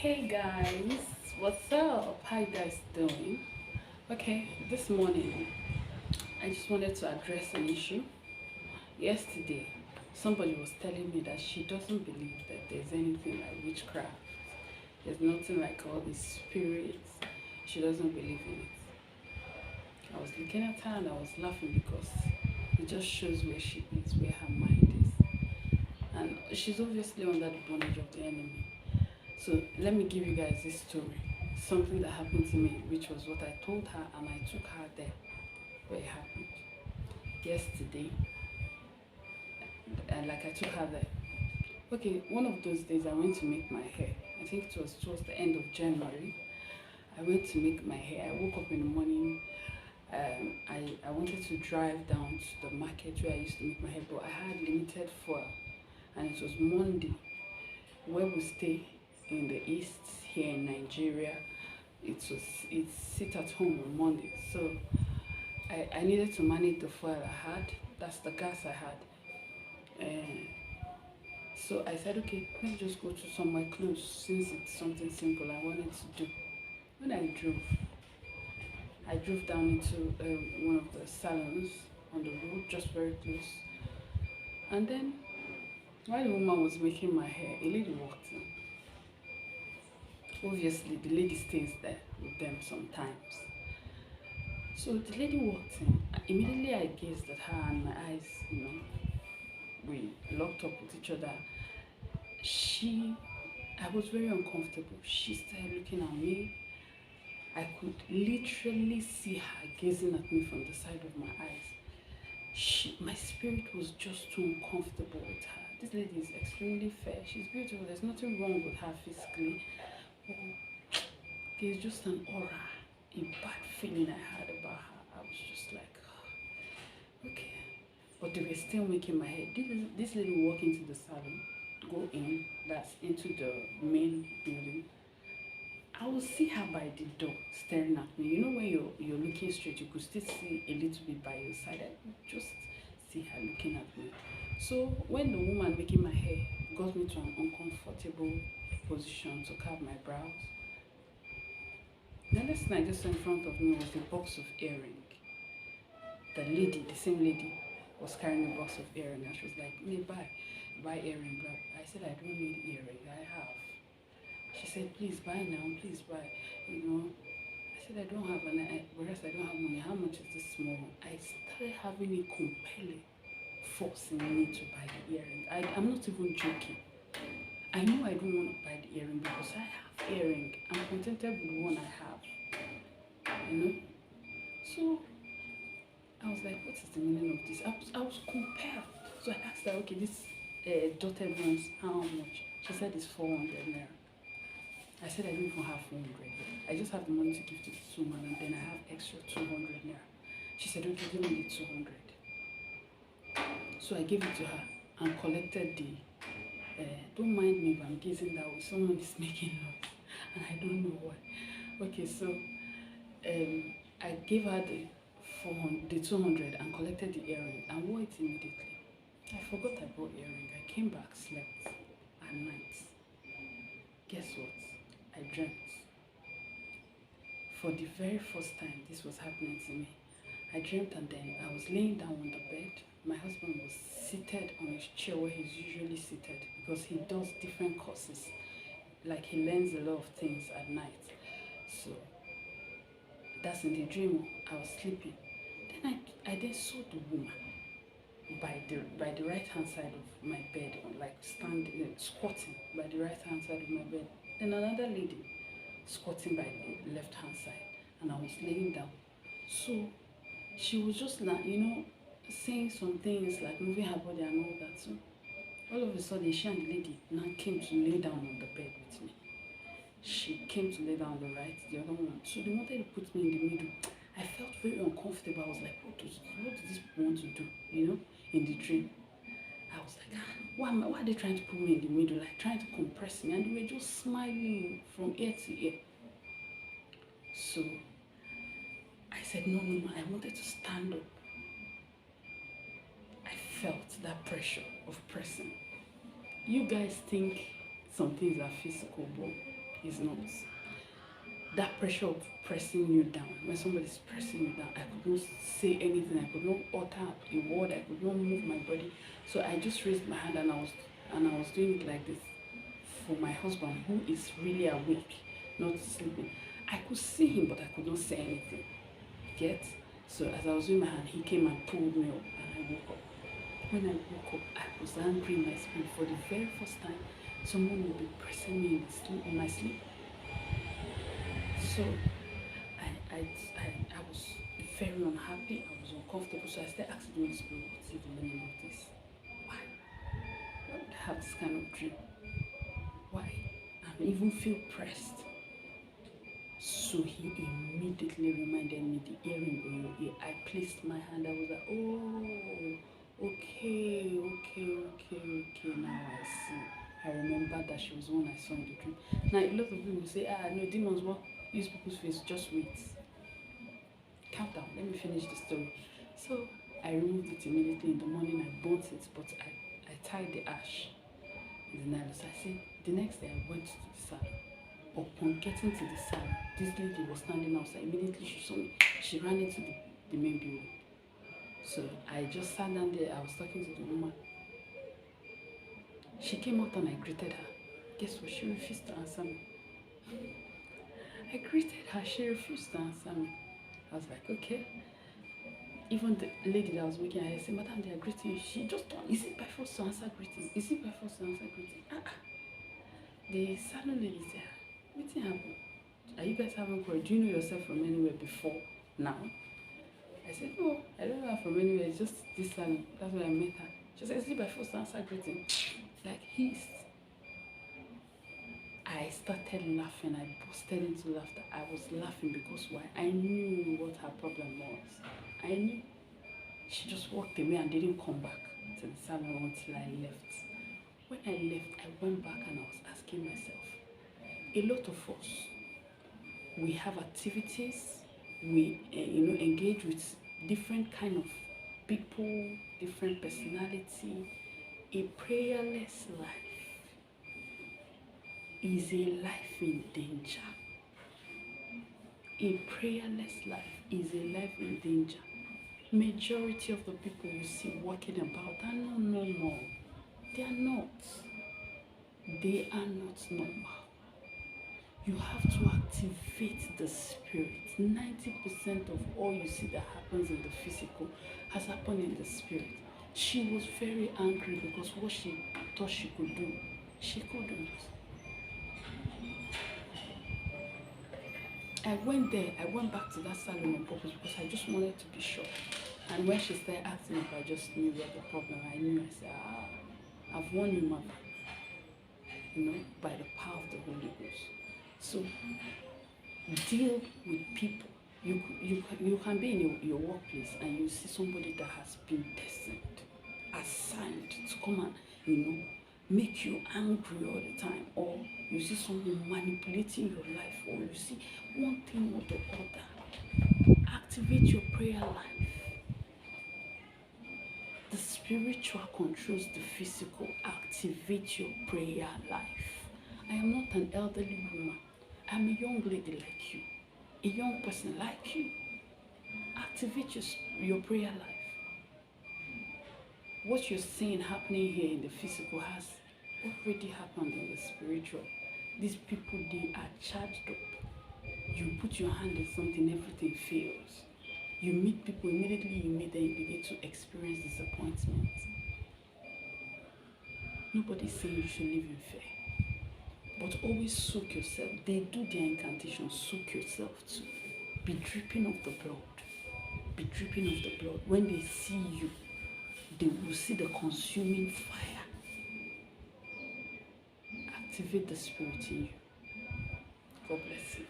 Hey guys, what's up? How you guys doing? Okay, this morning I just wanted to address an issue. Yesterday, somebody was telling me that she doesn't believe that there's anything like witchcraft. There's nothing like all these spirits. She doesn't believe in it. I was looking at her and I was laughing because it just shows where she is, where her mind is. And she's obviously under the bondage of the enemy. So let me give you guys this story. Something that happened to me, which was what I told her, and I took her there where it happened. Yesterday, and like I took her there. Okay, one of those days I went to make my hair. I think it was towards the end of January. I went to make my hair. I woke up in the morning. I wanted to drive down to the market where I used to make my hair, but I had limited fuel, and it was Monday. Where we stay in the east here in Nigeria, it's sit at home on Monday. So I needed to manage the fuel I had. That's the gas I had. And so I said, okay, let me just go to somewhere close since it's something simple I wanted to do. When I drove down into one of the salons on the road, just very close. And then while the woman was making my hair, a lady walked in. Obviously, the lady stays there with them sometimes. So the lady walked in. Immediately, I gazed at her, and my eyes, we locked up with each other. I was very uncomfortable. She started looking at me. I could literally see her gazing at me from the side of my eyes. My spirit was just too uncomfortable with her. This lady is extremely fair. She's beautiful. There's nothing wrong with her physically. But there's just an aura, a bad feeling I had about her. I was just like, okay. But they were still making my hair. This lady walk into the salon, go in, that's into the main building. I will see her by the door staring at me. You know when you're looking straight, you could still see a little bit by your side. I could just see her looking at me. So when the woman making my hair got me to an uncomfortable position to curve my brows, the next thing I just saw in front of me was a box of earring. The same lady, was carrying a box of earring and she was like, "Me buy earring." Blah. I said, "I don't need earring. I have." She said, "Please buy now. Please buy." You know. I said, "I don't have whereas I don't have money. How much is this small one?" I started having a compelling force in me to buy the earring. I'm not even joking. I know I don't want to buy the earring because I have earring. I'm contented with the one I have. You know. So I was like, what is the meaning of this? I was compelled. So I asked her, okay, this dotted ones, how much? She said it's 400 naira. I said I don't even have 400. I just have the money to give to this woman and then I have extra 200 naira. She said, okay, give me the 200. So I gave it to her and collected don't mind me if I'm gazing that way. Someone is making noise and I don't know why. Okay, so I gave her the 200 and collected the earring and wore it immediately. I forgot I bought earring. I came back, slept at night. Guess what? I dreamt. For the very first time this was happening to me. I dreamt and then I was laying down on the bed. My husband was seated on his chair where he's usually seated because he does different courses. Like he learns a lot of things at night. So that's in the dream. I was sleeping. Then I then saw the woman by the right hand side of my bed, like standing squatting by the right hand side of my bed. Then another lady squatting by the left hand side, and I was laying down. So she was just like, saying some things like moving her body and all that. So all of a sudden, she and the lady now came to lay down on the bed with me. She came to lay down on the right, the other one. So they wanted to put me in the middle. I felt very uncomfortable. I was like, what does this want to do? In the dream. I was like, why are they trying to put me in the middle, like trying to compress me? And they were just smiling from ear to ear. So I said, no, I wanted to stand up. I felt that pressure of pressing. You guys think some things are physical, but It's not. That pressure of pressing you down, when somebody's pressing you down, I could not say anything, I could not utter a word, I could not move my body. So I just raised my hand and I was doing it like this for my husband, who is really awake, not sleeping. I could see him, but I could not say anything. Get? So as I was doing my hand, he came and pulled me up and I woke up. When I woke up, I was angry in my spirit. For the very first time, someone would be pressing me in my sleep. So I was very unhappy. I was uncomfortable. So I started asking the Holy Spirit, what is the meaning of this? Why? Why would I have this kind of dream? Why? And even feel pressed. So he immediately reminded me the earring on your ear. I placed my hand. I was like, oh, okay. Now I see. I remember that she was the one I saw in the dream. Now a lot of people say, no, demons walk use people's face. Just wait. Calm down. Let me finish the story. So I removed it immediately in the morning. I burnt it, but I tied the ash in the nylon. So I said the next day I went to the salon. Upon getting to the salon, this lady was standing outside. Immediately she saw me. She ran into the main building. So I just sat down there. I was talking to the woman. She came out and I greeted her. Guess what? She refused to answer me. I greeted her. She refused to answer me. I was like, okay. Even the lady that was making her, I said, Madam, they are greeting you. She just thought, is it by force to answer greeting? Is it by force to answer greeting? The salon lady said, what happened? Are you guys having quarrel? Do you know yourself from anywhere before now? I said, no, I don't know her from anywhere. It's just this salon. That's where I met her. She said, is it by force to answer greeting? Like hissed. I started laughing. I busted into laughter. I was laughing because why? I knew what her problem was. I knew. She just walked away and didn't come back to the salon until I left. When I left, I went back and I was asking myself, a lot of us, we have activities, we engage with different kind of people, different personality. A prayerless life is a life in danger. A prayerless life is a life in danger. Majority of the people you see walking about are not normal. They are not. They are not normal. You have to activate the spirit. 90% of all you see that happens in the physical has happened in the spirit. She was very angry because what she thought she could do, she couldn't. I went back to that salon on purpose because I just wanted to be sure. And when she started asking if I just knew what the problem, I knew. I said, I've won you, mother. By the power of the Holy Ghost. So deal with people. You can be in your workplace and you see somebody that has been destined, assigned to come and make you angry all the time, or you see someone manipulating your life, or you see one thing or the other. Activate your prayer life. The spiritual controls the physical. Activate your prayer life. I am not an elderly woman. I'm a young lady like you. A young person like you. Activate your prayer life. What you're seeing happening here in the physical has already happened in the spiritual. These people, they are charged up. You put your hand in something, everything fails. You meet people, immediately you meet them, you begin to experience disappointment. Nobody's saying you should live in fear. But always soak yourself. They do their incantation, soak yourself too. Be dripping of the blood. Be dripping of the blood. When they see you, they will see the consuming fire. Activate the spirit in you. God bless you.